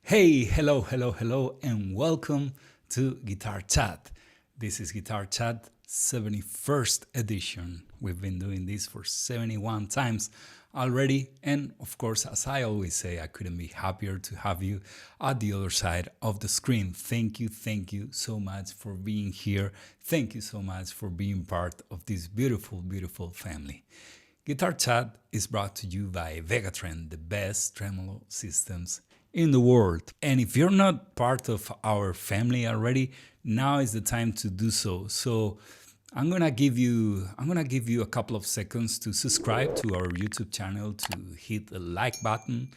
Hey, hello, and welcome to Guitar Chat. This is Guitar Chat 71st edition. We've been doing this for 71 times already, and of course, as I always say, I couldn't be happier to have you at the other side of the screen. Thank you so much for being here. Thank you so much for being part of this beautiful family. Guitar Chat is brought to you by Vegatrend, the best tremolo systems in the world. And if you're not part of our family already, now is the time to do so. So I'm gonna give you a couple of seconds to subscribe to our YouTube channel, to hit the like button,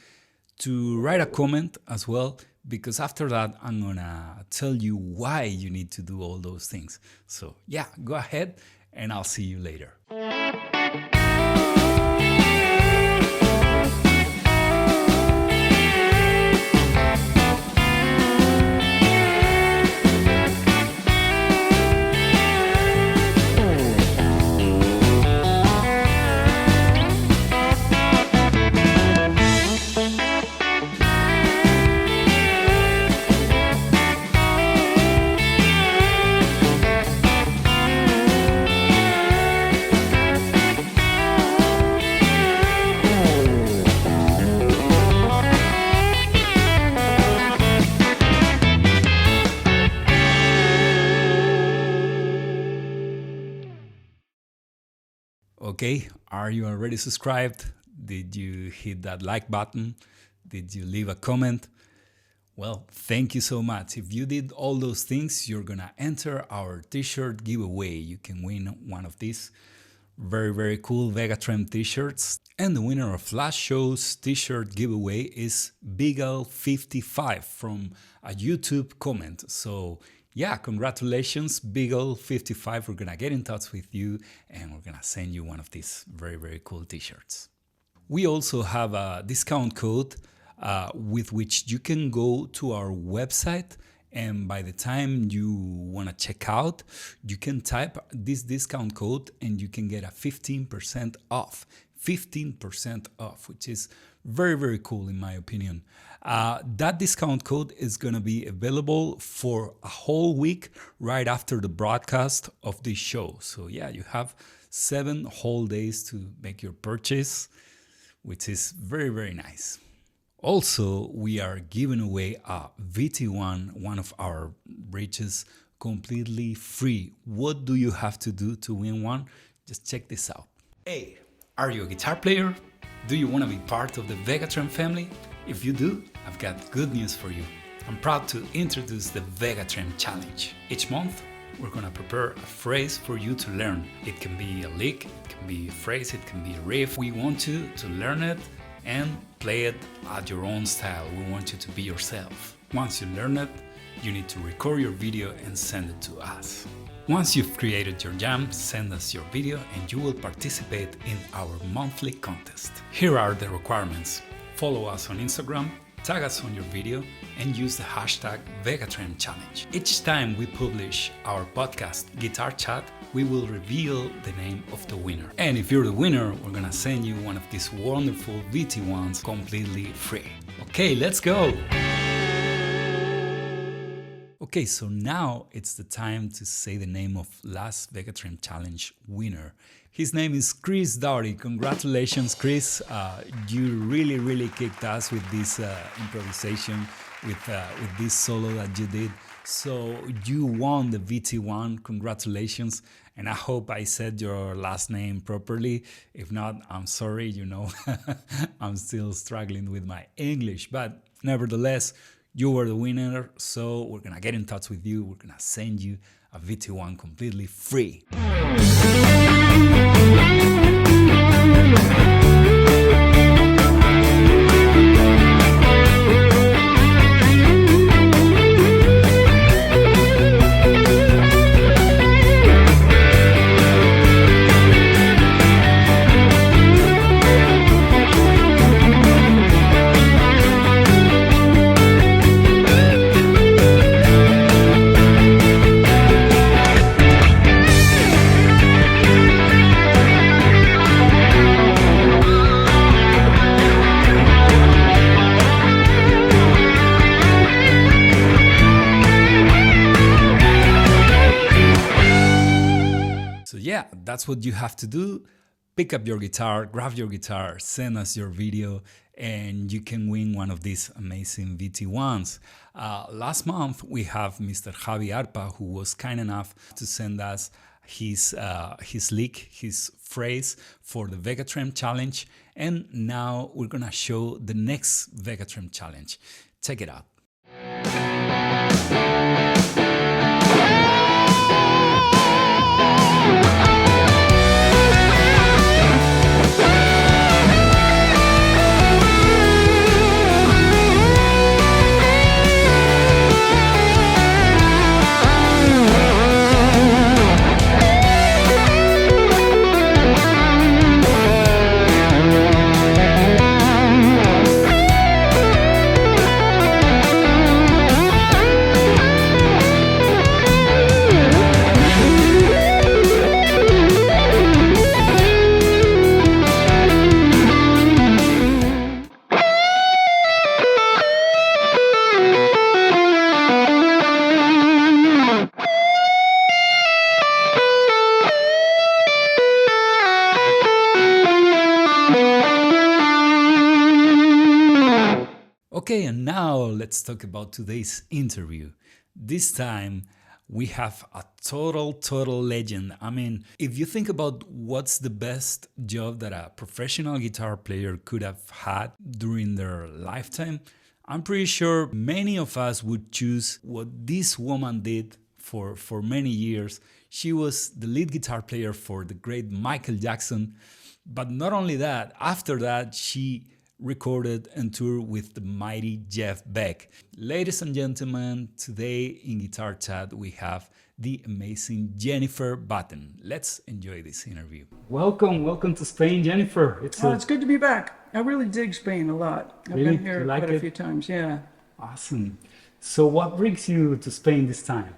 to write a comment as well, because after that I'm gonna tell you why you need to do all those things. So yeah, go ahead and I'll see you later. Okay, are you already subscribed? Did you hit that like button? Did you leave a comment? Well, thank you so much. If you did all those things, you're gonna enter our t-shirt giveaway. You can win one of these very cool Vegatrend t-shirts. And the winner of last show's t-shirt giveaway is Beagle55 from a YouTube comment. So yeah, congratulations, Beagle55. We're gonna get in touch with you and we're gonna send you one of these very cool t-shirts. We also have a discount code with which you can go to our website, and by the time you wanna check out, you can type this discount code and you can get a 15% off. 15% off, which is very cool in my opinion. That discount code is going to be available for a whole week right after the broadcast of this show. So yeah, you have 7 whole days to make your purchase, which is very nice. Also, we are giving away a VT1, one of our bridges, completely free. What do you have to do to win one? Just check this out. Hey, are you a guitar player? Do you want to be part of the Vegatrend family? If you do, I've got good news for you. I'm proud to introduce the Vegatrend Challenge. Each month, we're going to prepare a phrase for you to learn. It can be a lick, it can be a phrase, it can be a riff. We want you to learn it and play it at your own style. We want you to be yourself. Once you learn it, you need to record your video and send it to us. Once you've created your jam, send us your video and you will participate in our monthly contest. Here are the requirements. Follow us on Instagram, tag us on your video, and use the hashtag Vegatrend Challenge. Each time we publish our podcast, Guitar Chat, we will reveal the name of the winner. And if you're the winner, we're gonna send you one of these wonderful VT1s completely free. Okay, let's go! Okay, so now it's the time to say the name of last Vegatrend Challenge winner. His name is Chris Doughty. Congratulations, Chris. You really kicked ass with this improvisation, with this solo that you did. So you won the VT1. Congratulations. And I hope I said your last name properly. If not, I'm sorry, you know, I'm still struggling with my English. But nevertheless, you were the winner, so we're gonna get in touch with you. We're gonna send you a VT1 completely free. that's what you have to do. Pick up your guitar, grab your guitar, send us your video, and you can win one of these amazing VT1s. Last month, we have Mr. Javi Arpa, who was kind enough to send us his lick, his phrase for the Vegatrem challenge. And now we're gonna show the next Vegatrem challenge. Check it out. Okay, and now let's talk about today's interview. This time we have a total legend. I mean, if you think about what's the best job that a professional guitar player could have had during their lifetime, I'm pretty sure many of us would choose what this woman did for many years. She was the lead guitar player for the great Michael Jackson. But not only that, after that, she recorded and toured with the mighty Jeff Beck. Ladies and gentlemen, today in Guitar Chat we have the amazing Jennifer Batten. Let's enjoy this interview. Welcome to Spain, Jennifer. It's good to be back. I really dig Spain a lot. I've been here quite a few times, yeah. Awesome. So what brings you to Spain this time?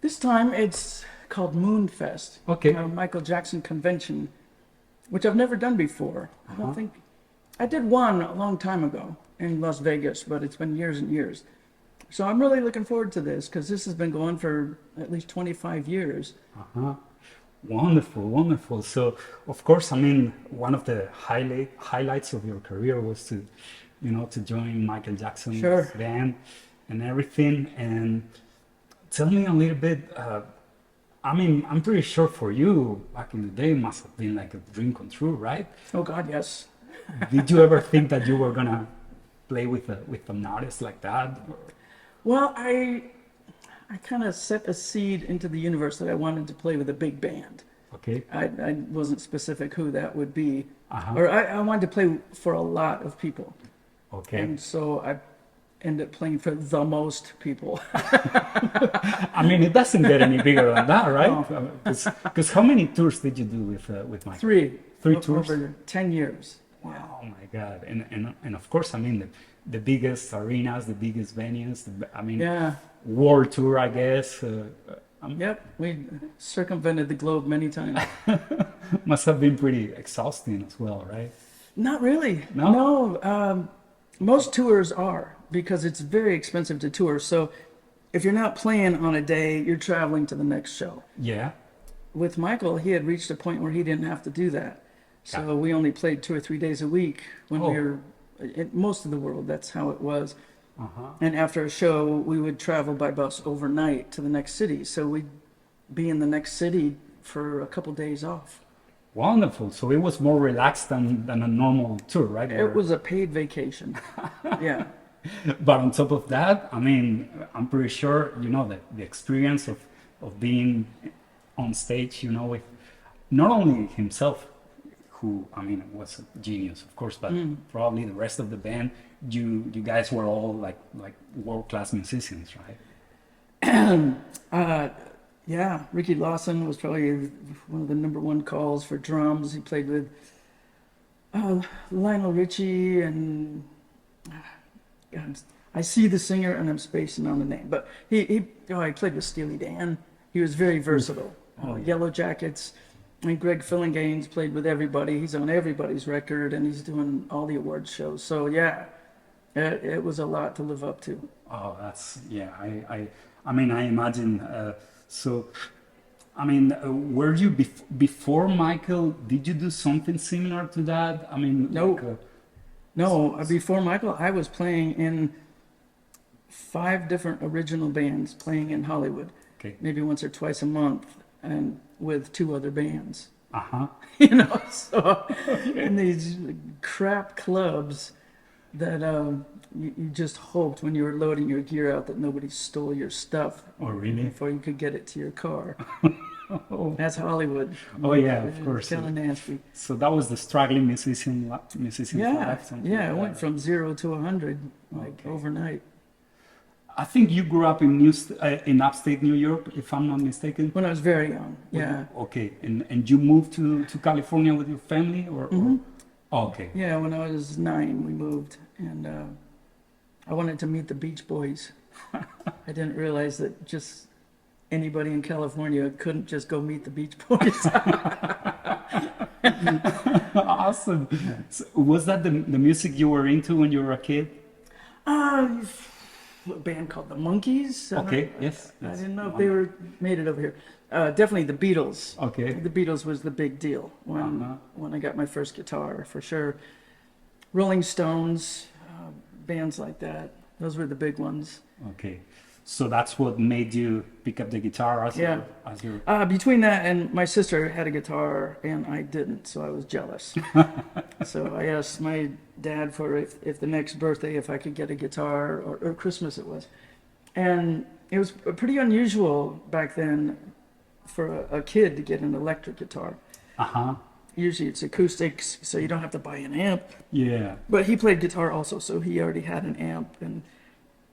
This time it's called Moonfest. Okay. Michael Jackson convention, which I've never done before. I don't think I did one a long time ago in Las Vegas, but it's been years and years. So I'm really looking forward to this because this has been going for at least 25 years. Wonderful. So, of course, I mean, one of the highlights of your career was to join Michael Jackson's band and everything. And tell me a little bit. I mean, I'm pretty sure for you back in the day, it must have been like a dream come true, right? Oh God, yes. Did you ever think that you were gonna play with an artist like that? Well, I kind of set a seed into the universe that I wanted to play with a big band. Okay. I wasn't specific who that would be, or I wanted to play for a lot of people. Okay. And so I ended up playing for the most people. I mean, it doesn't get any bigger than that, right? Because how many tours did you do with Michael? Three tours over 10 years. Wow, oh my God. And of course, I mean, the biggest arenas, the biggest venues, world tour, I guess. Yep, we circumvented the globe many times. Must have been pretty exhausting as well, right? Not really. No, most tours are, because it's very expensive to tour. So if you're not playing on a day, you're traveling to the next show. Yeah. With Michael, he had reached a point where he didn't have to do that. So we only played 2 or 3 days a week when we were in most of the world. That's how it was. And after a show, we would travel by bus overnight to the next city. So we'd be in the next city for a couple days off. Wonderful. So it was more relaxed than a normal tour, right? It was a paid vacation. Yeah. But on top of that, I mean, I'm pretty sure, the experience of being on stage, with not only himself, who, I mean, was a genius, of course, but probably the rest of the band, you guys were all like world-class musicians, right? Yeah, Ricky Lawson was probably one of the #1 calls for drums. He played with Lionel Richie and God, I see the singer and I'm spacing on the name, but he played with Steely Dan. He was very versatile. Yellow Jackets. And Greg Fillinganes played with everybody. He's on everybody's record, and he's doing all the awards shows. So yeah, it was a lot to live up to. Oh, I mean, I imagine. So I mean, were you before Michael? Did you do something similar to that? I mean, No. like, No, before Michael, I was playing in 5 different original bands, playing in Hollywood, okay. maybe once or twice a month, and with 2 other bands. Uh-huh. You know, so in these crap clubs that you just hoped when you were loading your gear out that nobody stole your stuff. Oh, really? Before you could get it to your car. Oh. That's Hollywood. Oh, yeah, of course. Kind of nasty. So that was the struggling musician Yeah, life. Something yeah. like It went that. from 0 to 100 like Okay. overnight. I think you grew up in upstate New York, if I'm not mistaken. When I was very young. Yeah. Okay, and you moved to California with your family, or? Oh, okay. Yeah, when I was 9, we moved, and I wanted to meet the Beach Boys. I didn't realize that just anybody in California couldn't just go meet the Beach Boys. Awesome. So was that the music you were into when you were a kid? A band called the Monkees. Okay, yes. I didn't know if they made it over here. Definitely the Beatles. Okay. The Beatles was the big deal when I got my first guitar, for sure. Rolling Stones, bands like that. Those were the big ones. Okay. So that's what made you pick up the guitar as Yeah. your Between that and my sister had a guitar and I didn't, so I was jealous. So I asked my dad for if the next birthday if I could get a guitar, or Christmas it was. And it was pretty unusual back then for a kid to get an electric guitar. Uh-huh. Usually it's acoustics, so you don't have to buy an amp. Yeah. But he played guitar also, so he already had an amp, and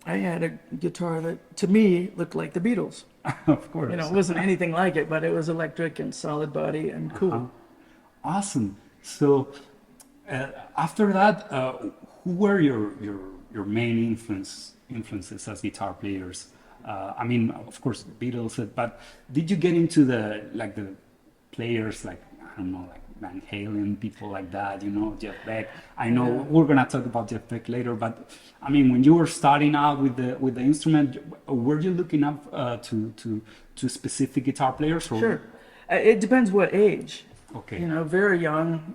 I had a guitar that, to me, looked like the Beatles. Of course. You know, it wasn't anything like it, but it was electric and solid body and cool. Awesome. So after that, who were your main influences as guitar players? I mean, of course, Beatles, but did you get into the players like, I don't know, like Van Halen, people like that, you know, Jeff Beck? I know we're gonna talk about Jeff Beck later, but I mean, when you were starting out with the instrument, were you looking up to specific guitar players? Or? Sure. It depends what age. Okay. You know, very young,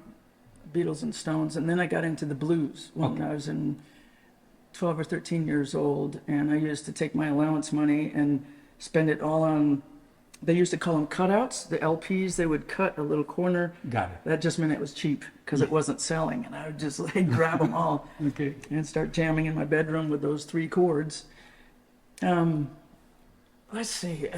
Beatles and Stones, and then I got into the blues when I was in 12 or 13 years old, and I used to take my allowance money and spend it all on, they used to call them cutouts, the LPs. They would cut a little corner. Got it. That just meant it was cheap because it wasn't selling, and I would just like grab them all Okay. and start jamming in my bedroom with those 3 chords. Let's see,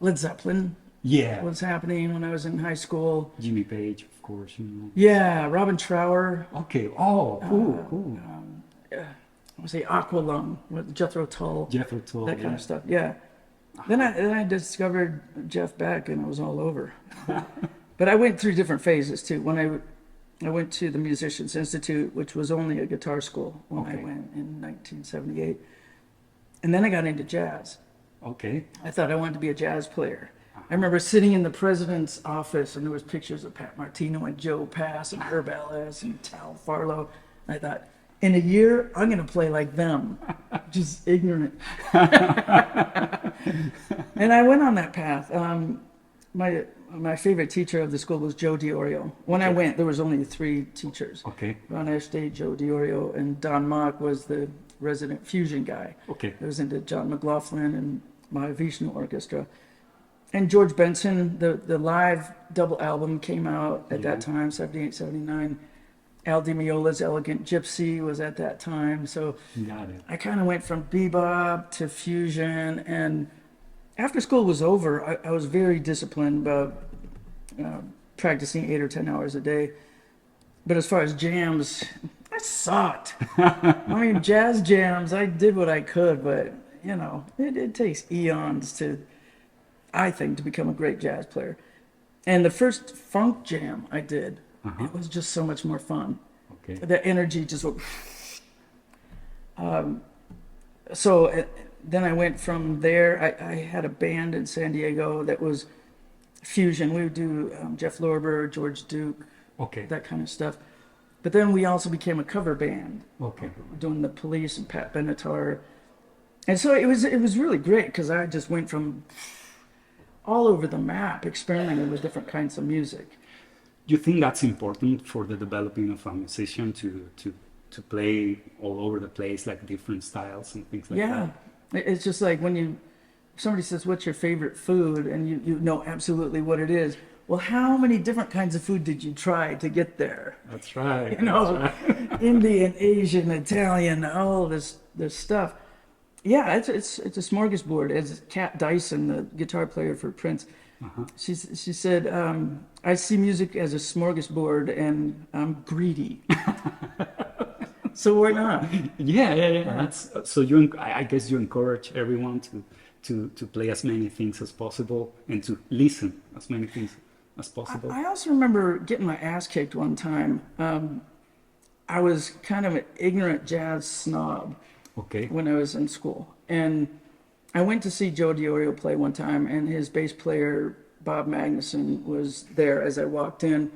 Led Zeppelin Yeah. was happening when I was in high school. Jimmy Page, of course, you know. Yeah, Robin Trower. Okay. Oh, cool. I would say Aqualung with Jethro Tull. Jethro Tull. That kind of stuff. Yeah. Then I discovered Jeff Beck, and it was all over. But I went through different phases too. When I went to the Musicians Institute, which was only a guitar school when I went in 1978, and then I got into jazz. Okay. I thought I wanted to be a jazz player. I remember sitting in the president's office, and there was pictures of Pat Martino and Joe Pass and Herb Ellis and Tal Farlow. And I thought, in a year, I'm going to play like them. Just ignorant. And I went on that path. My favorite teacher of the school was Joe DiOrio. When I went, there was only 3 teachers. Okay. Ron Ashday, Joe DiOrio, and Don Mock was the resident fusion guy. Okay. That was into John McLaughlin and Mahavishnu Orchestra. And George Benson, the live double album came out at that time, 78, 79. Al Di Meola's Elegant Gypsy was at that time. So Got it. I kind of went from bebop to fusion. And after school was over, I was very disciplined about practicing 8 or 10 hours a day. But as far as jams, I sucked. I mean, jazz jams, I did what I could, but, you know, it takes eons to, I think, to become a great jazz player. And the first funk jam I did, it was just so much more fun. Okay. The energy just went. Then I went from there. I had a band in San Diego that was fusion. We would do Jeff Lorber, George Duke, Okay. that kind of stuff. But then we also became a cover band, Okay. doing the Police and Pat Benatar. And so it was really great because I just went from all over the map, experimenting with different kinds of music. Do you think that's important for the developing of a musician to play all over the place, like different styles and things like Yeah, it's just like when somebody says, "What's your favorite food?" and you know absolutely what it is. Well, how many different kinds of food did you try to get there? That's right. You know, That's Indian, Asian, Italian, all this stuff. Yeah, it's a smorgasbord. As Kat Dyson, the guitar player for Prince, she said, "I see music as a smorgasbord, and I'm greedy." So why not? Yeah. That's, so I guess you encourage everyone to play as many things as possible and to listen as many things as possible. I also remember getting my ass kicked one time. I was kind of an ignorant jazz snob Okay. when I was in school, and I went to see Joe DiOrio play one time, and his bass player Bob Magnuson was there as I walked in.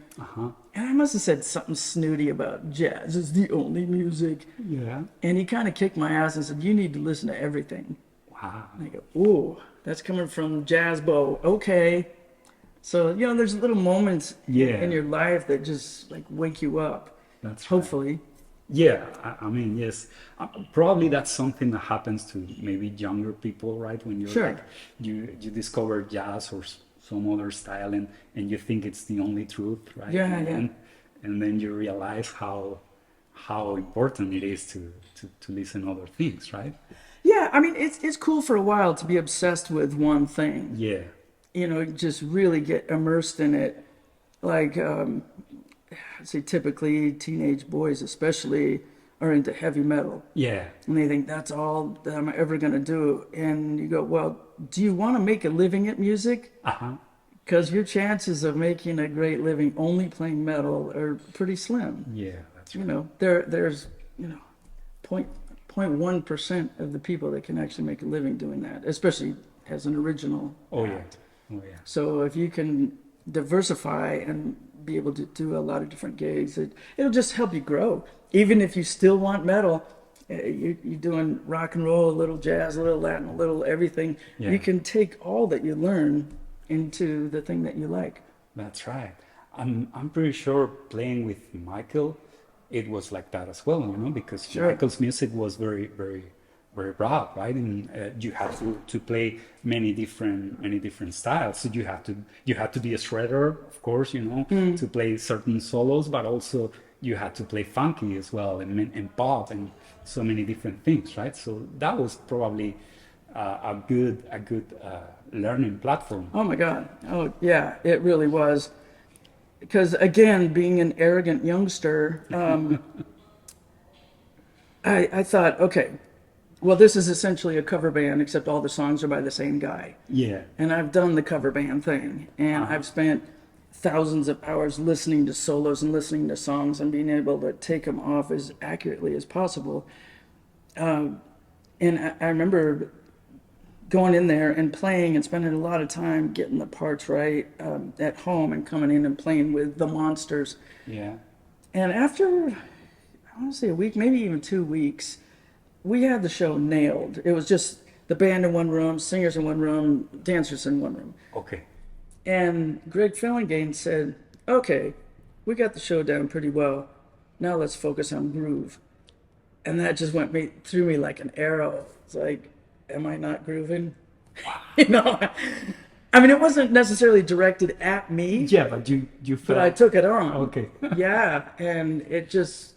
And I must have said something snooty about jazz is the only music. Yeah. And he kind of kicked my ass and said, "You need to listen to everything." Wow. And I go, "Ooh, that's coming from Jazz Bo." Okay. So, you know, there's little moments in your life that just like wake you up. That's right. Hopefully. Yeah, I mean, yes. Probably that's something that happens to maybe younger people, right? When you're like, you discover jazz or some other style and you think it's the only truth, right? Yeah. And then you realize how important it is to listen other things, right? Yeah, I mean, it's cool for a while to be obsessed with one thing. Yeah. You know, just really get immersed in it. Like, I'd say typically teenage boys especially are into heavy metal. Yeah. And they think that's all that I'm ever going to do. And you go, well, do you want to make a living at music? Because your chances of making a great living only playing metal are pretty slim. Yeah, that's right. You know, there's, you know, 0.1% of the people that can actually make a living doing that, especially as an original act. Oh, yeah. So if you can diversify and be able to do a lot of different gigs, it'll just help you grow. Even if you still want metal, you're doing rock and roll, a little jazz, a little Latin, a little everything. Yeah. You can take all that you learn into the thing that you like. That's right. I'm pretty sure playing with Michael, it was like that as well, you know, because Michael's music was very, very, very broad, right? And you had to play many different styles. So you had to be a shredder, of course, you know, to play certain solos, but also you had to play funky as well and pop and so many different things, right? So that was probably a good learning platform. Oh my God. Oh yeah, it really was. Because again, being an arrogant youngster, I thought, okay, well, this is essentially a cover band, except all the songs are by the same guy. Yeah. And I've done the cover band thing, and I've spent thousands of hours listening to solos and listening to songs and being able to take them off as accurately as possible. And I remember going in there and playing and spending a lot of time getting the parts right at home and coming in and playing with the monsters. Yeah. And after, I want to say a week, maybe even 2 weeks, we had the show nailed. It was just the band in one room, singers in one room, dancers in one room. Okay. And Greg Fellingane said, okay, we got the show down pretty well. Now let's focus on groove. And that just went through me like an arrow. It's like, am I not grooving? You know, I mean, it wasn't necessarily directed at me. Yeah, but you felt... But I took it on. Okay. Yeah, and it just...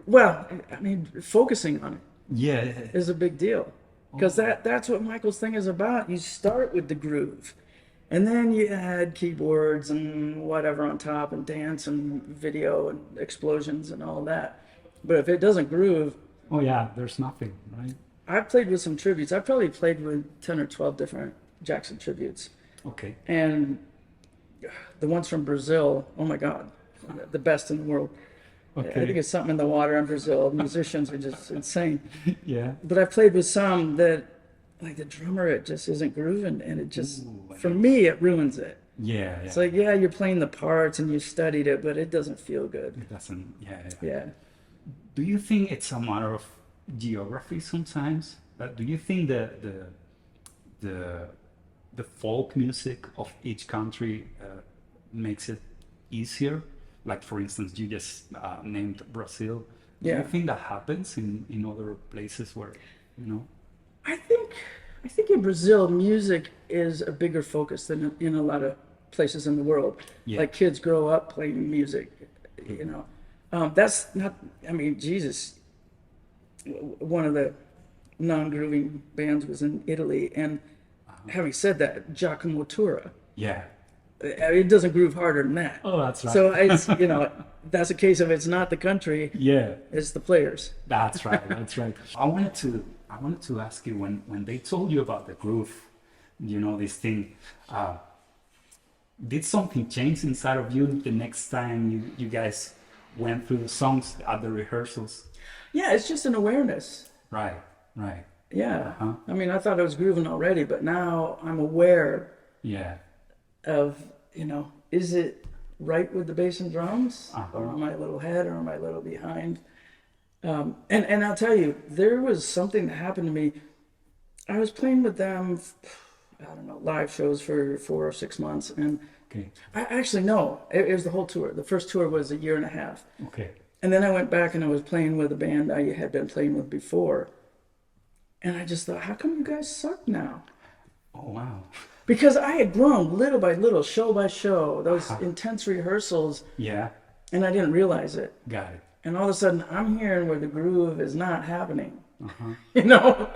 Well, I mean, focusing on it is a big deal. Because that's what Michael's thing is about. You start with the groove. And then you add keyboards and whatever on top and dance and video and explosions and all that. But if it doesn't groove... Oh yeah, there's nothing, right? I've played with some tributes. I've probably played with 10 or 12 different Jackson tributes. Okay. And the ones from Brazil, oh my God, the best in the world. Okay. I think it's something in the water in Brazil. Musicians are just insane. Yeah. But I've played with some that, like the drummer, it just isn't grooving. And it just, for me, it ruins it. Yeah. It's like, yeah, you're playing the parts and you studied it, but it doesn't feel good. It doesn't, Yeah. Do you think it's a matter of geography sometimes? Do you think that the the folk music of each country makes it easier? Like, for instance, you just named Brazil. Do Yeah. you think that happens in other places where, you know? I think in Brazil, music is a bigger focus than in a lot of places in the world. Yeah. Like kids grow up playing music, you know. That's not. I mean, Jesus. One of the non-grooving bands was in Italy, and having said that, Giacomo Tura. Yeah. It doesn't groove harder than that. Oh, that's right. So it's, you know, that's a case of it's not the country, Yeah. it's the players. That's right. That's right. I wanted to ask you when they told you about the groove, you know, this thing, did something change inside of you the next time you guys went through the songs at the rehearsals? Yeah, it's just an awareness. Right. Right. Yeah. Uh-huh. I mean, I thought I was grooving already, but now I'm aware Yeah. of, you know, is it right with the bass and drums? Uh-huh. Or am I a little ahead or am I a little behind? And I'll tell you, there was something that happened to me. I was playing with them, I don't know, live shows for 4 or 6 months. And Okay. I actually, no, it was the whole tour. The first tour was a year and a half. Okay. And then I went back and I was playing with a band I had been playing with before. And I just thought, how come you guys suck now? Oh, wow. Because I had grown little by little, show by show, those intense rehearsals, Yeah. and I didn't realize it. Got it. And all of a sudden, I'm hearing where the groove is not happening. Uh-huh. You know?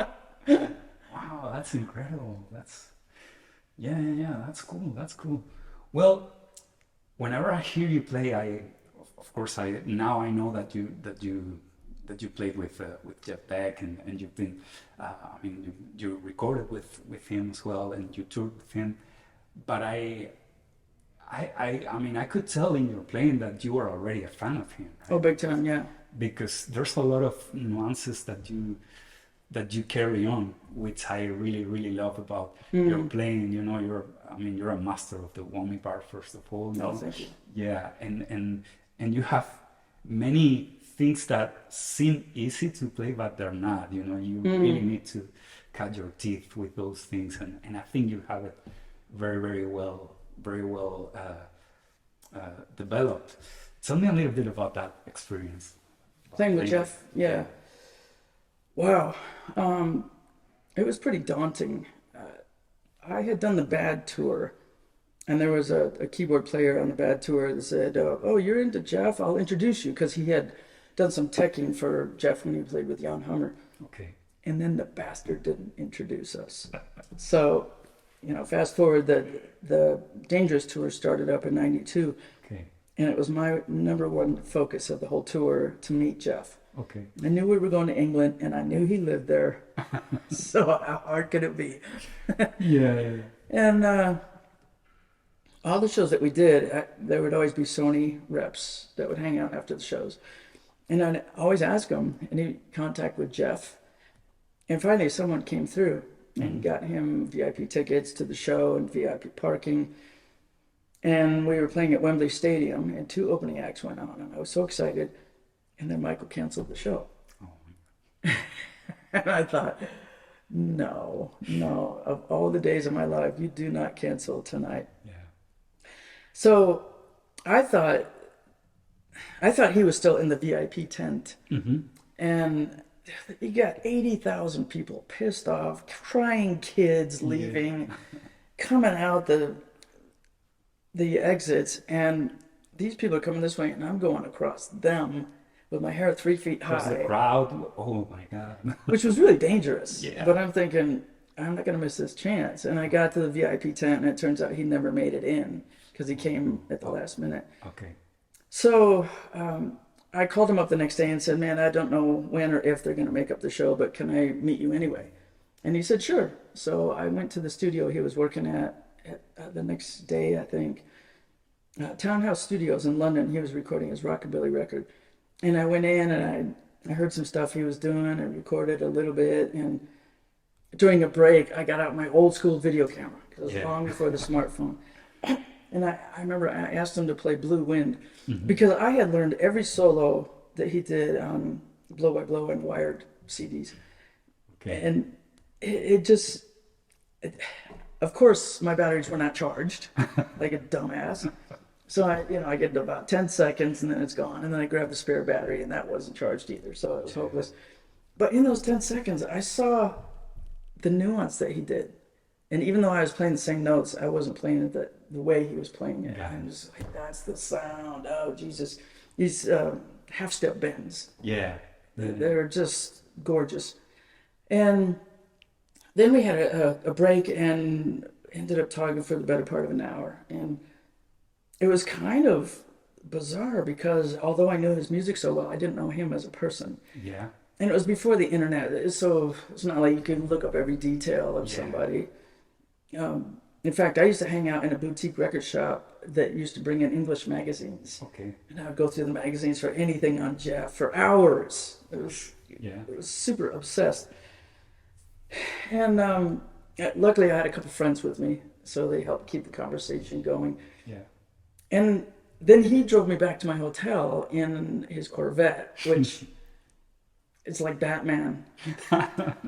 Wow, that's incredible. Yeah. That's cool. That's cool. Well, whenever I hear you play, of course, now I know that you played with Jeff Beck and you've been, I mean, you recorded with him as well and you toured with him. But I mean, I could tell in your playing that you were already a fan of him. Right? Oh, big time, yeah. Because there's a lot of nuances that you carry on, which I really, really love about your playing. You know, you're a master of the whammy part, first of all. You know? Thank you. Yeah, and you have many things that seem easy to play, but they're not. You know, you really need to cut your teeth with those things, and I think you have it very, very well developed. Tell me a little bit about that experience. Same with Jeff, yeah. Wow. It was pretty daunting. I had done the Bad tour, and there was a keyboard player on the Bad tour that said, oh, you're into Jeff? I'll introduce you, because he had done some teching for Jeff when he played with Jan Hammer. Okay. And then the bastard didn't introduce us. So, you know, fast forward, the Dangerous tour started up in '92. Okay. And it was my number one focus of the whole tour to meet Jeff. Okay. I knew we were going to England, and I knew he lived there. So how hard could it be? Yeah. And all the shows that we did, there would always be Sony reps that would hang out after the shows. And I'd always ask them, any contact with Jeff? And finally, someone came through and got him VIP tickets to the show and VIP parking. And we were playing at Wembley Stadium, and 2 opening acts went on, and I was so excited. And then Michael canceled the show. Oh. And I thought, no, of all the days of my life, you do not cancel tonight. Yeah. So I thought he was still in the VIP tent. Mm-hmm. And you got 80,000 people pissed off, crying kids leaving, coming out the exits, and these people are coming this way, and I'm going across them with my hair 3 feet high. The crowd, oh my God. Which was really dangerous. Yeah. But I'm thinking, I'm not going to miss this chance. And I got to the VIP tent, and it turns out he never made it in because he came at the last minute. Okay. So I called him up the next day and said, man, I don't know when or if they're going to make up the show, but can I meet you anyway? And he said, sure. So I went to the studio he was working at the next day, I think. Townhouse Studios in London. He was recording his rockabilly record. And I went in and I heard some stuff he was doing and recorded a little bit. And during a break, I got out my old school video camera, because it was long before the smartphone. And I remember I asked him to play Blue Wind, because I had learned every solo that he did on Blow by Blow and Wired CDs. Okay. And it just, of course, my batteries were not charged, like a dumbass. So I get to about 10 seconds and then it's gone. And then I grab the spare battery and that wasn't charged either. So it was hopeless. But in those 10 seconds, I saw the nuance that he did. And even though I was playing the same notes, I wasn't playing it the way he was playing it. Yeah. I'm just like, that's the sound. Oh, Jesus. These half-step bends. Yeah. They're just gorgeous. And then we had a break and ended up talking for the better part of an hour. And it was kind of bizarre because although I knew his music so well, I didn't know him as a person. Yeah. And it was before the internet, so it's not like you can look up every detail of somebody. In fact, I used to hang out in a boutique record shop that used to bring in English magazines. Okay. And I would go through the magazines for anything on Jeff for hours. It was super obsessed. And luckily I had a couple friends with me, so they helped keep the conversation going. Yeah. And then he drove me back to my hotel in his Corvette, which it's like Batman.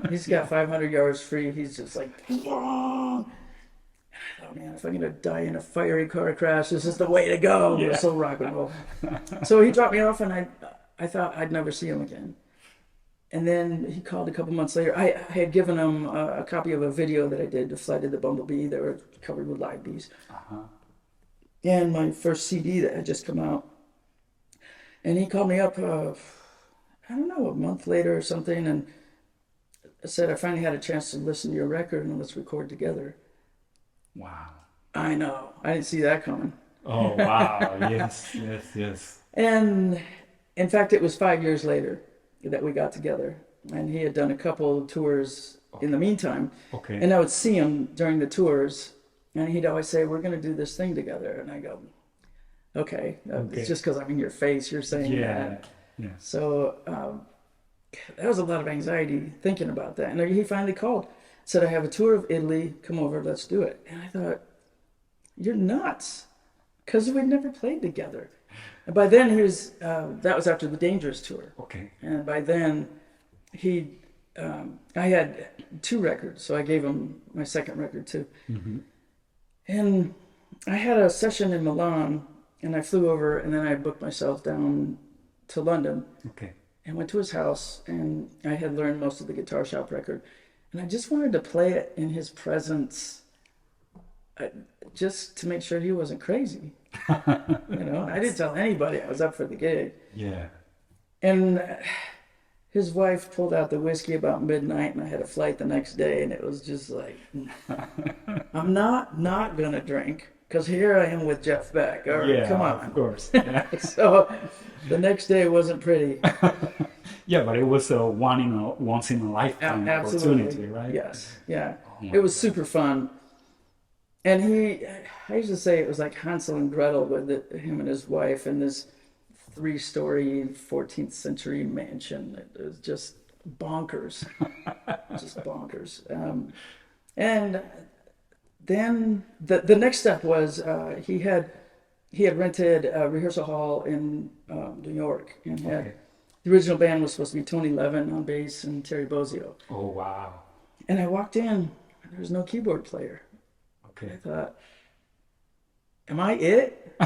He's got 500 yards free. He's just like, oh man, if I'm going to die in a fiery car crash, this is the way to go. Yeah. We're so rock and roll. So he dropped me off and I thought I'd never see him again. And then he called a couple months later. I had given him a copy of a video that I did to Flight of the Bumblebee. They were covered with live bees. And my first CD that had just come out. And he called me up, I don't know, a month later or something, and said, I finally had a chance to listen to your record and let's record together. Wow. I know. I didn't see that coming. Oh, wow. Yes. And in fact, it was 5 years later that we got together. And he had done a couple of tours in the meantime. Okay. And I would see him during the tours. And he'd always say, we're going to do this thing together. And I go, okay. It's just because I'm in your face, you're saying that. Yeah. So that was a lot of anxiety thinking about that. And he finally called, said, I have a tour of Italy. Come over, let's do it. And I thought, you're nuts. Because we'd never played together. And by then he was, that was after the Dangerous tour. Okay. And by then I had 2 records. So I gave him my second record too. Mm-hmm. And I had a session in Milan and I flew over and then I booked myself down to London. Okay. And went to his house and I had learned most of the Guitar Shop record. And I just wanted to play it in his presence just to make sure he wasn't crazy. I didn't tell anybody I was up for the gig. Yeah. And his wife pulled out the whiskey about midnight and I had a flight the next day and it was just like, I'm not going to drink because here I am with Jeff Beck. All right, come on. Of course. Yeah. So the next day wasn't pretty. Yeah, but it was a once in a lifetime opportunity, right? Yes. Yeah. Oh, it was super fun. And I used to say it was like Hansel and Gretel with him and his wife in this 3-story 14th century mansion. It was just bonkers. Just bonkers. And then the next step was he had rented a rehearsal hall in New York and had the original band was supposed to be Tony Levin on bass and Terry Bozzio. Oh, wow. And I walked in and there was no keyboard player. Okay. I thought, am I it?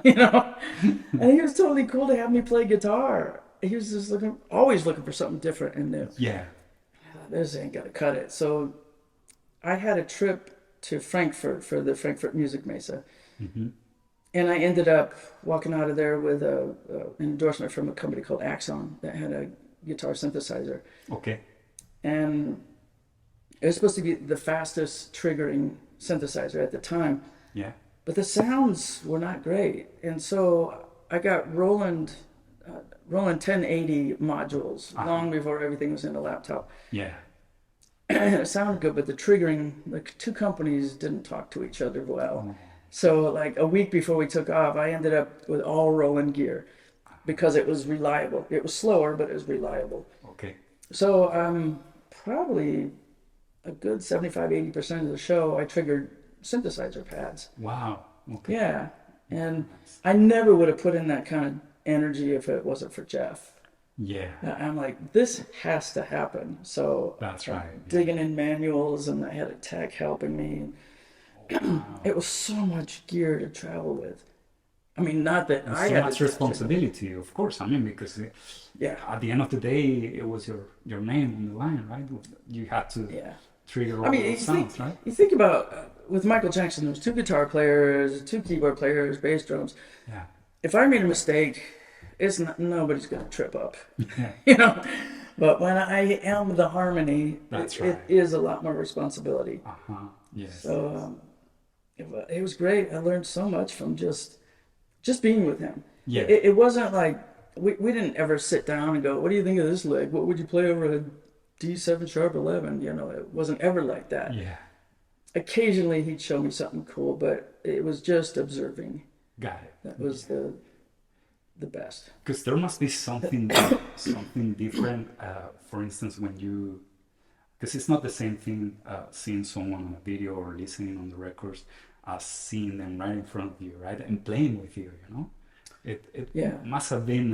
And he was totally cool to have me play guitar. He was just always looking for something different and new. Yeah. I thought, this ain't gonna cut it. So I had a trip to Frankfurt for the Frankfurt Music Mesa. Mm-hmm. And I ended up walking out of there with an endorsement from a company called Axon that had a guitar synthesizer. Okay. And it was supposed to be the fastest triggering synthesizer at the time. Yeah. But the sounds were not great. And so I got Roland 1080 modules long before everything was in a laptop. Yeah. It sounded good, but the triggering, the 2 companies didn't talk to each other well. Oh. So like a week before we took off, I ended up with all Roland gear because it was reliable. It was slower, but it was reliable. Okay. So probably a good 75-80% of the show, I triggered synthesizer pads. Wow. Okay. Yeah. And I never would have put in that kind of energy if it wasn't for Jeff. Yeah, I'm like, this has to happen. So that's I'm right. digging in manuals, and I had a tech helping me. Wow. It was so much gear to travel with. I mean, not that And I so had much to touch it. responsibility, of course. I mean, because Yeah, at the end of the day, it was your name on the line, right? You had to yeah. trigger I all mean, those sounds, right? you think about with Michael Jackson, there was two guitar players, two keyboard players, bass drums. Yeah, If I made a mistake, it's not, nobody's gonna trip up, yeah, you know. But when I am the harmony, that's it right. is a lot more responsibility. Uh-huh. Yes. So it was great. I learned so much from just being with him. Yeah. It wasn't like we didn't ever sit down and go, "What do you think of this leg? What would you play over a D7 sharp 11?" You know, it wasn't ever like that. Yeah. Occasionally he'd show me something cool, but it was just observing. Got it. That was the best. Because there must be something something different. For instance, when you, because it's not the same thing seeing someone on a video or listening on the records as seeing them right in front of you, right, and playing with you. You know, it Yeah. must have been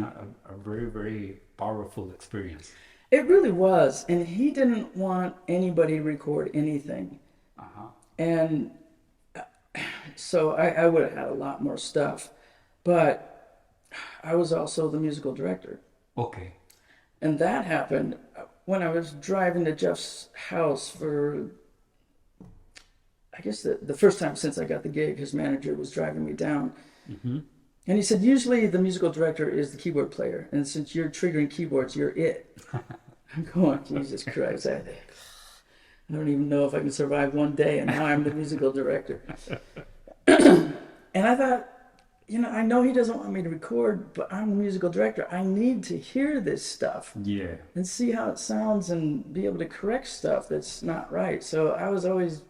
a very very powerful experience. It really was, and he didn't want anybody to record anything. Uh-huh. And so I would have had a lot more stuff, but I was also the musical director. Okay. And that happened when I was driving to Jeff's house for, I guess the first time since I got the gig, his manager was driving me down. Mm-hmm. And he said, usually the musical director is the keyboard player. And since you're triggering keyboards, you're it. I'm going, Jesus Christ. I don't even know if I can survive one day, and now I'm the musical director. And I thought, you know, I know he doesn't want me to record, but I'm the musical director. I need to hear this stuff Yeah. and see how it sounds and be able to correct stuff that's not right. So I was always,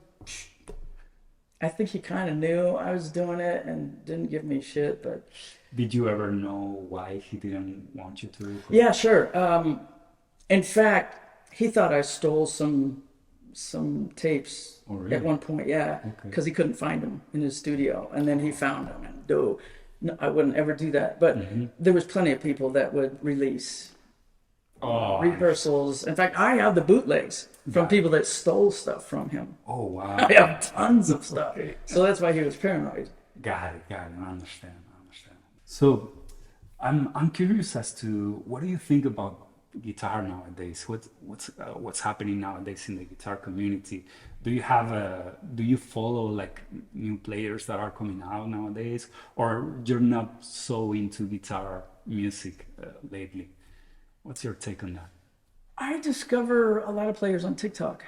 I think he kind of knew I was doing it and didn't give me shit, but... Did you ever know why he didn't want you to record? Yeah, sure. In fact, he thought I stole some tapes Oh, really? at one point, yeah, Okay. because he couldn't find them in his studio, and then he found them, and no, I wouldn't ever do that. But there was plenty of people that would release Oh. rehearsals. In fact, I have the bootlegs from people that stole stuff from him. Oh, wow. I have tons of stuff, Okay. so that's why he was paranoid. Got it. I understand. So, I'm curious as to what do you think about guitar nowadays? What's happening nowadays in the guitar community? Do you follow like new players that are coming out nowadays, or you're not so into guitar music lately? What's your take on that? I discover a lot of players on TikTok.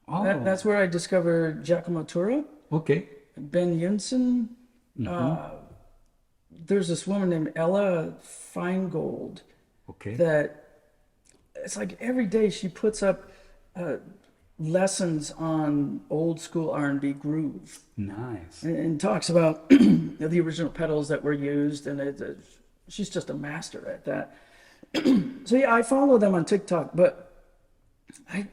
Oh, That's where I discovered Giacomo Turra, okay. Ben Yunsen. There's this woman named Ella Feingold Okay. that it's like every day she puts up lessons on old school R&B groove Nice. and talks about the original pedals that were used, and she's just a master at that. So yeah, I follow them on TikTok, but I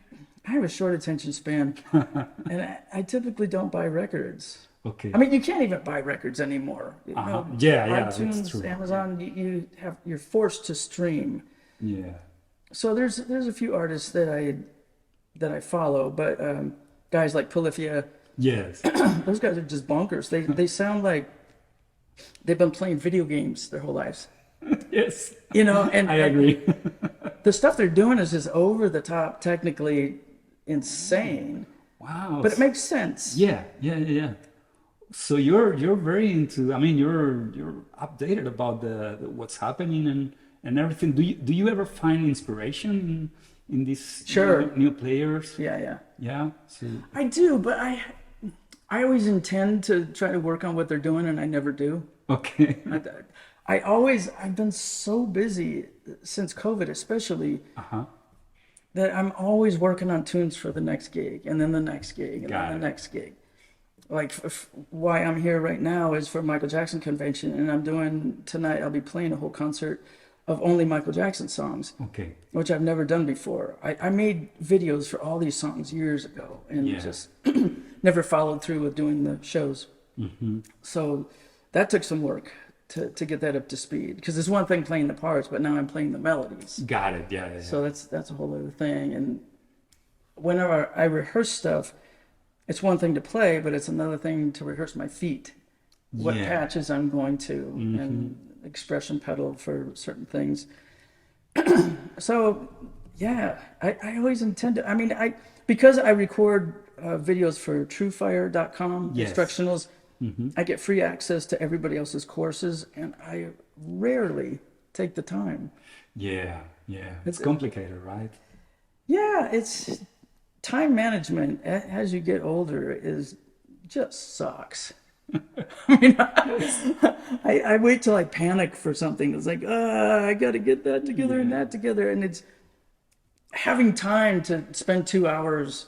have a short attention span, and I typically don't buy records. Okay. I mean, you can't even buy records anymore. You know, Yeah, iTunes, that's true. Amazon, you're forced to stream. Yeah. So there's a few artists that I follow, but guys like Polyphia, Yes. those guys are just bonkers. They sound like they've been playing video games their whole lives. Yes. You know, and I agree. the stuff they're doing is just over the top, technically insane, Wow. but it makes sense. Yeah. So you're very into. I mean, you're updated about the what's happening and everything. Do you ever find inspiration in these Sure. new players? Yeah. Yeah. So I do, but I always intend to try to work on what they're doing, and I never do. okay. I've been so busy since COVID, especially, that I'm always working on tunes for the next gig, and then the next gig, and then the next gig. Like, why I'm here right now is for Michael Jackson convention, and I'm doing tonight. I'll be playing a whole concert of only Michael Jackson songs, Okay. which I've never done before. I made videos for all these songs years ago, and just never followed through with doing the shows. So that took some work. to get that up to speed. Because it's one thing playing the parts, but now I'm playing the melodies. Got it. Yeah. So that's a whole other thing. And whenever I rehearse stuff, it's one thing to play, but it's another thing to rehearse my feet. What patches I'm going to, and expression pedal for certain things. So, yeah, I always intend to. I mean, because I record videos for TrueFire.com instructionals. I get free access to everybody else's courses, and I rarely take the time. Yeah. It's complicated, right? Yeah, it's time management as you get older is just sucks. I mean, I wait till I panic for something. It's like, I got to get that together and that together. And it's having time to spend 2 hours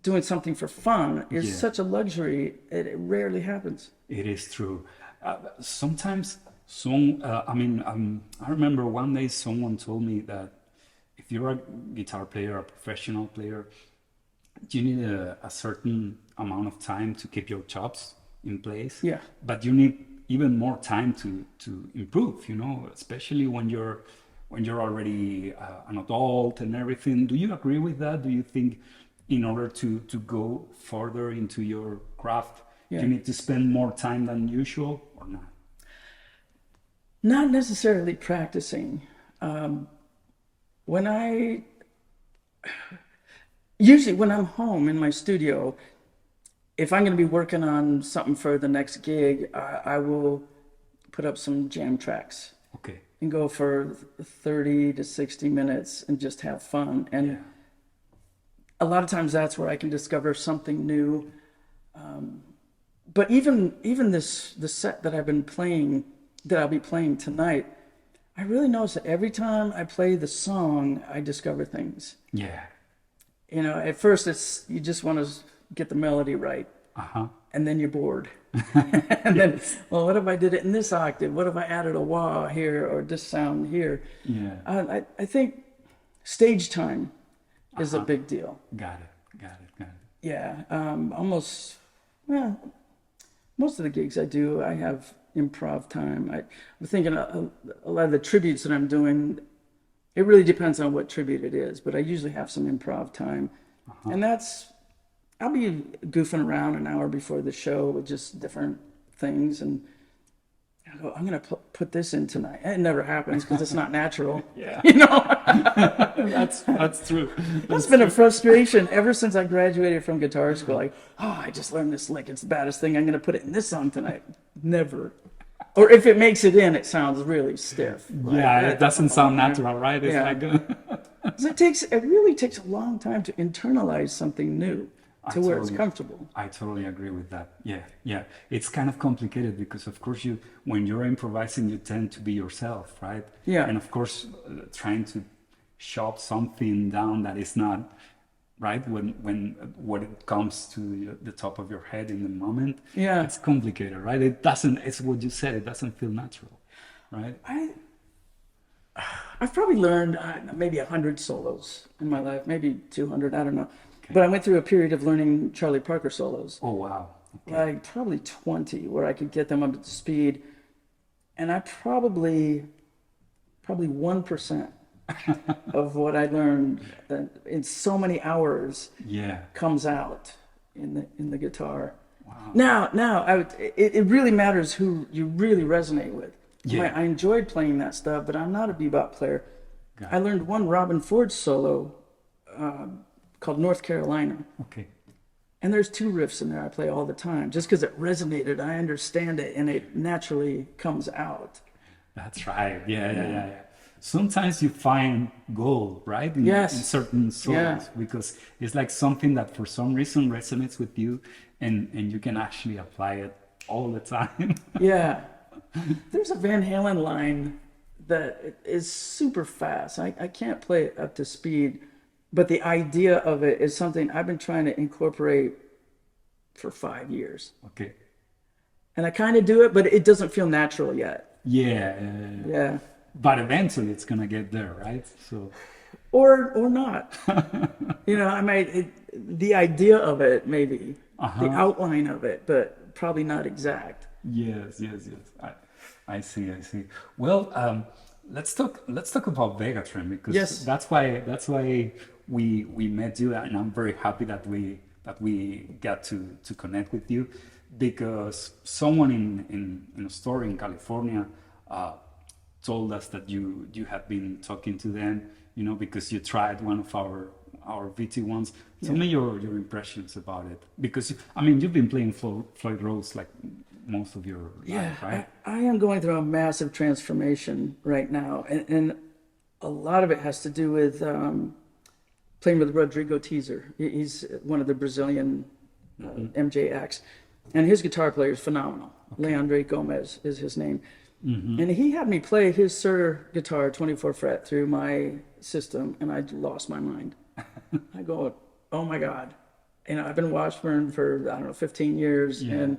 doing something for fun is such a luxury. It rarely happens. It is true. Sometimes, I remember one day someone told me that if you're a guitar player, a professional player, you need a certain amount of time to keep your chops in place. Yeah. But you need even more time to improve, especially when you're already an adult and everything. Do you agree with that? Do you think in order to go further into your craft, you need to spend more time than usual or not? Not necessarily practicing. Usually when I'm home in my studio, if I'm going to be working on something for the next gig, I will put up some jam tracks. Okay. And go for 30 to 60 minutes and just have fun. And a lot of times that's where I can discover something new. But even the set that I'll be playing tonight, I really notice that every time I play the song, I discover things. Yeah. At first you just want to get the melody right. And then you're bored. And then, well, what if I did it in this octave? What if I added a wah here or this sound here? Yeah. I think stage time is a big deal. Got it. Yeah. Most of the gigs I do, I have improv time. I'm thinking a lot of the tributes that I'm doing, it really depends on what tribute it is, but I usually have some improv time. And I'll be goofing around an hour before the show with just different things, and I go, I'm going to put this in tonight. It never happens because it's not natural. Yeah. That's true. That's been a frustration ever since I graduated from guitar school. Like, I just learned this lick. It's the baddest thing. I'm going to put it in this song tonight. Never. Or if it makes it in, it sounds really stiff. Yeah, it doesn't sound natural, right? It's like it really takes a long time to internalize something new. Where it's comfortable. I totally agree with that. Yeah. It's kind of complicated because, of course, when you're improvising, you tend to be yourself, right? Yeah. And of course, trying to shove something down that is not right when it comes to the top of your head in the moment. Yeah. It's complicated, right? It's what you said. It doesn't feel natural, right? I've probably learned maybe 100 solos in my life, maybe 200. I don't know. But I went through a period of learning Charlie Parker solos. Oh, wow. Okay. Like probably 20 where I could get them up to speed. And I probably 1% of what I learned in so many hours comes out in the guitar. Wow. Now it really matters who you really resonate with. Yeah. I enjoyed playing that stuff, but I'm not a bebop player. I learned one Robin Ford solo called North Carolina. Okay. And there's 2 riffs in there I play all the time. Just because it resonated, I understand it, and it naturally comes out. That's right. Yeah. Sometimes you find gold, right? In certain songs, because it's like something that for some reason resonates with you, and you can actually apply it all the time. Yeah. There's a Van Halen line that is super fast. I can't play it up to speed. But the idea of it is something I've been trying to incorporate for 5 years. Okay. And I kind of do it, but it doesn't feel natural yet. Yeah. But eventually it's going to get there, right? So. Or not. The idea of it, maybe. The outline of it, but probably not exact. Yes. I see, I see. Well, let's talk about Vegatron because Yes. that's why we met you, and I'm very happy that we got to connect with you because someone in a store in California uh, told us that you have been talking to them, because you tried one of our VT1s. Tell Yeah. me your impressions about it because I mean you've been playing Floyd Rose like most of your Yeah, life, right? I am going through a massive transformation right now, and a lot of it has to do with playing with Rodrigo Teaser. He's one of the Brazilian MJX, and his guitar player is phenomenal. Leandre Gomez is his name. And he had me play his Suhr guitar 24 fret through my system, and I lost my mind. I go, oh my God. I've been Washburn for, I don't know, 15 years, Yeah. and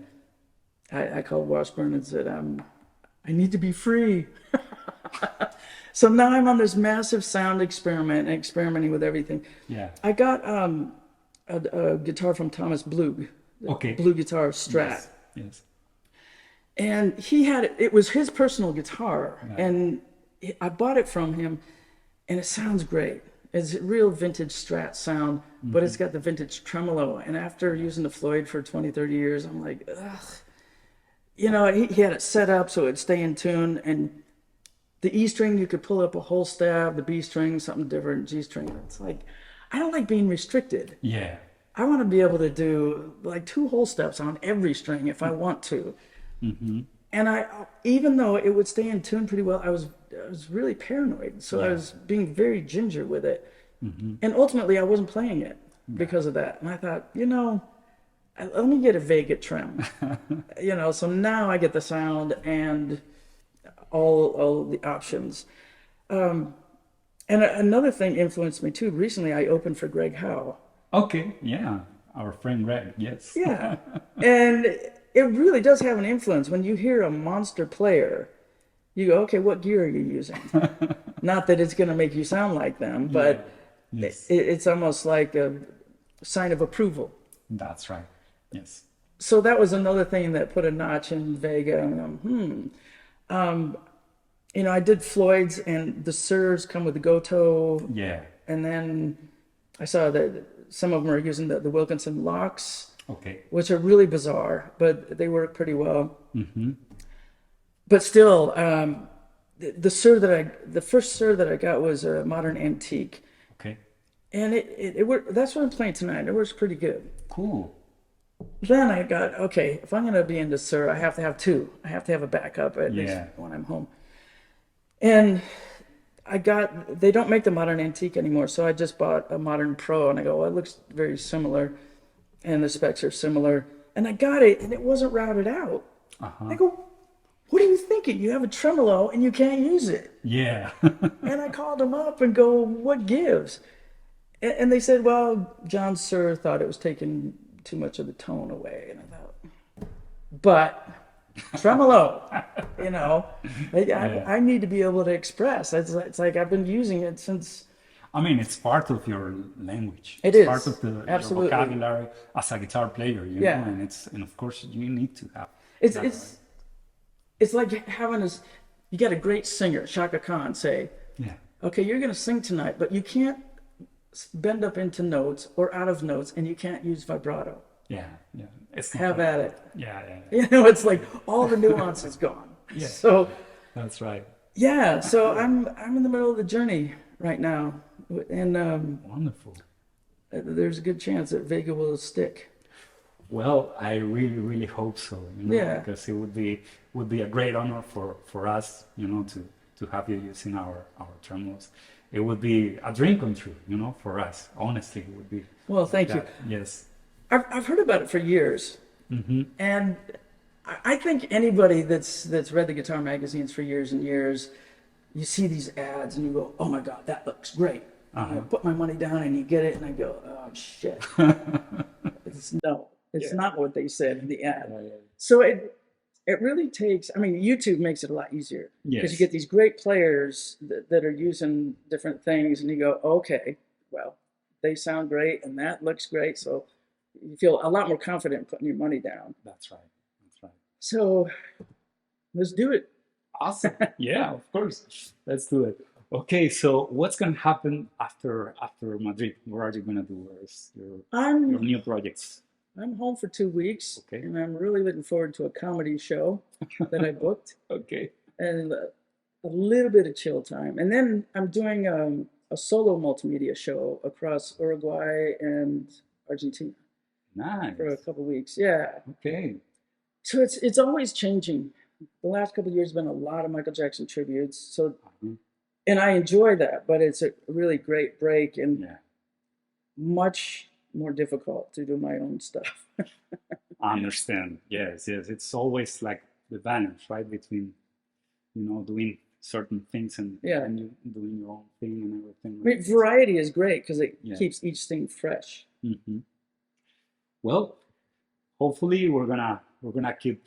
I called Washburn and said, I need to be free. So now I'm on this massive sound experiment, experimenting with everything. Yeah. I got a guitar from Thomas Blug, the Okay. Blue Guitar Strat. Yes. Yes. And he had it, it was his personal guitar. And I bought it from him, and it sounds great. It's a real vintage Strat sound, but it's got the vintage tremolo. And after using the Floyd for 20, 30 years, I'm like, ugh. He had it set up so it'd stay in tune. And the E string, you could pull up a whole stab, the B string, something different, G string. It's like, I don't like being restricted. Yeah. I want to be able to do like 2 whole steps on every string if I want to. And even though it would stay in tune pretty well, I was really paranoid. So I was being very ginger with it. And ultimately, I wasn't playing it because of that. And I thought, let me get a Vega trim. So now I get the sound and all the options. And another thing influenced me too. Recently, I opened for Greg Howe. Okay. Yeah. Our friend Greg. Yes. Yeah. And it really does have an influence. When you hear a monster player, you go, okay, what gear are you using? Not that it's going to make you sound like them, but Yes. it's almost like a sign of approval. That's right. Yes. So that was another thing that put a notch in Vega. And I did Floyd's, and the Suhrs come with the Goto. Yeah. And then I saw that some of them are using the Wilkinson locks, Okay. which are really bizarre, but they work pretty well. But still, the first Suhr that I got was a modern antique, Okay. and it worked. That's what I'm playing tonight. It works pretty good. Cool. Then I got, okay, if I'm gonna be into Suhr, I have to have 2. I have to have a backup at least Yeah. when I'm home. And they don't make the modern antique anymore, so I just bought a modern pro, and I go, well, it looks very similar, and the specs are similar. And I got it, and it wasn't routed out. I go, what are you thinking? You have a tremolo, and you can't use it. Yeah. And I called them up and go, what gives? And they said, well, John Suhr thought it was taking too much of the tone away. And I thought, but tremolo, I need to be able to express. It's like I've been using it since. I mean, it's part of your language. It It's is. part of your Absolutely. vocabulary as a guitar player, Yeah. and of course you need to have It's that, it's it's like having you got a great singer, Shaka Khan, say, right? okay, you're going to sing tonight, but you can't bend up into notes or out of notes, and you can't use vibrato. Yeah. It's not Have like- at it. Yeah. It's like all the nuance is gone. Yeah. So That's right. yeah, so I'm in the middle of the journey right now, and Wonderful. there's a good chance that Vega will stick. Well, I really, really hope so. Yeah. Because it would be a great honor for us, to have you using our tremolos. It would be a dream come true, for us. Honestly, it would be. Well, thank you. that. Yes. I've heard about it for years, and I think anybody that's read the guitar magazines for years and years, you see these ads and you go, "Oh my God, that looks great!" I put my money down and you get it, and I go, "Oh shit!" It's not what they said in the ad. So it really takes. I mean, YouTube makes it a lot easier because you Yes. get these great players that are using different things, and you go, "Okay, well, they sound great, and that looks great." So you feel a lot more confident putting your money down. That's right. That's right. So let's do it. Awesome. Yeah, of course. Let's do it. Okay, so what's gonna happen after Madrid? What are you gonna do? Where's your I'm new projects? I'm home for 2 weeks, Okay. and I'm really looking forward to a comedy show that I booked, Okay. and a little bit of chill time. And then I'm doing a solo multimedia show across Uruguay and Argentina for a Nice. couple weeks. Yeah. Okay. So it's always changing. The last couple of years have been a lot of Michael Jackson tributes. So, Mhm. and I enjoy that, but it's a really great break and Yeah. much more difficult to do my own stuff. I understand. Yes, yes. It's always like the balance, right? Between, doing certain things Yeah. and you doing your own thing and everything. I mean, variety is great because it Yeah. keeps each thing fresh. Hmm. Well, hopefully we're gonna keep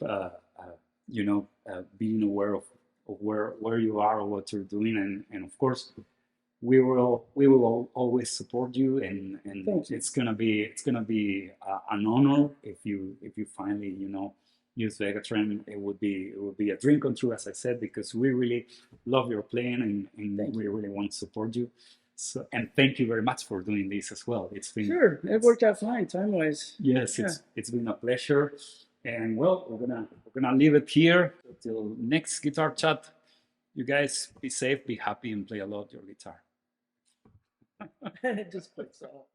being aware of where you are or what you're doing, and of course we will always support you, and Thank you. it's gonna be an honor if you finally use Vegatron. It would be a dream come true, as I said, because we really love your playing, and Thank we really want to support you. So, and thank you very much for doing this as well. It's been Sure, it worked out fine time-wise. Yes, Yeah. it's been a pleasure. And well, we're gonna leave it here until next guitar chat. You guys be safe, be happy, and play a lot your guitar. Just quick, so.